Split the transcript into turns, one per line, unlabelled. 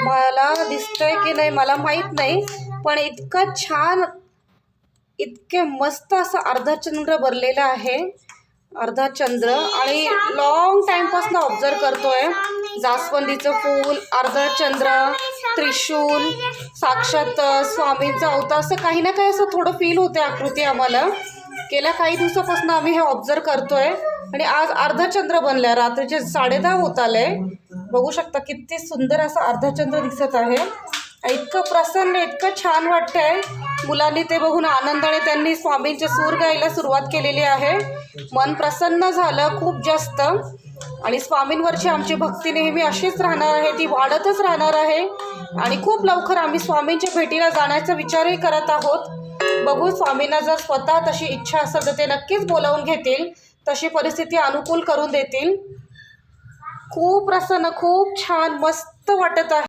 तुम्हाला दिसतंय की नाही मला माहीत नाही, पण इतकं छान, इतके मस्त असं अर्धचंद्र भरलेलं आहे. अर्धचंद्र आणि लॉंग टाईमपासून ऑब्झर्व करतोय. जास्वंदीचं फूल, अर्धचंद्र, त्रिशूल, साक्षात स्वामींचा अवतार, असं काही ना काही असं थोडं फील होते आकृती आम्हाला. गेल्या काही दिवसापासून आम्ही हे ऑब्झर्व करतोय आणि आज अर्धचंद्र बनलाय. रात्रीचे 10:30 होत आले. बघू शकता किती सुंदर असं अर्धचंद्र दिसत आहे. इतकं प्रसन्न, इतकं छान वाटतंय. मुलांनी ते बघून आनंदाने त्यांनी स्वामींचे सूर गायला सुरुवात केलेली आहे. मन प्रसन्न झालं खूप जास्त. आणि स्वामींवरची आमची भक्ती नेहमी अशीच राहणार आहे, ती वाढतच राहणार आहे. आणि खूप लवकर आम्ही स्वामींच्या भेटीला जाण्याचा विचारही करत आहोत. बघू, स्वामींना जर स्वतः तशी इच्छा असेल तर ते नक्कीच बोलावून घेतील, तशी परिस्थिती अनुकूल करून देतील. खूप प्रसन्न, खूप छान, मस्त वाटत आहे.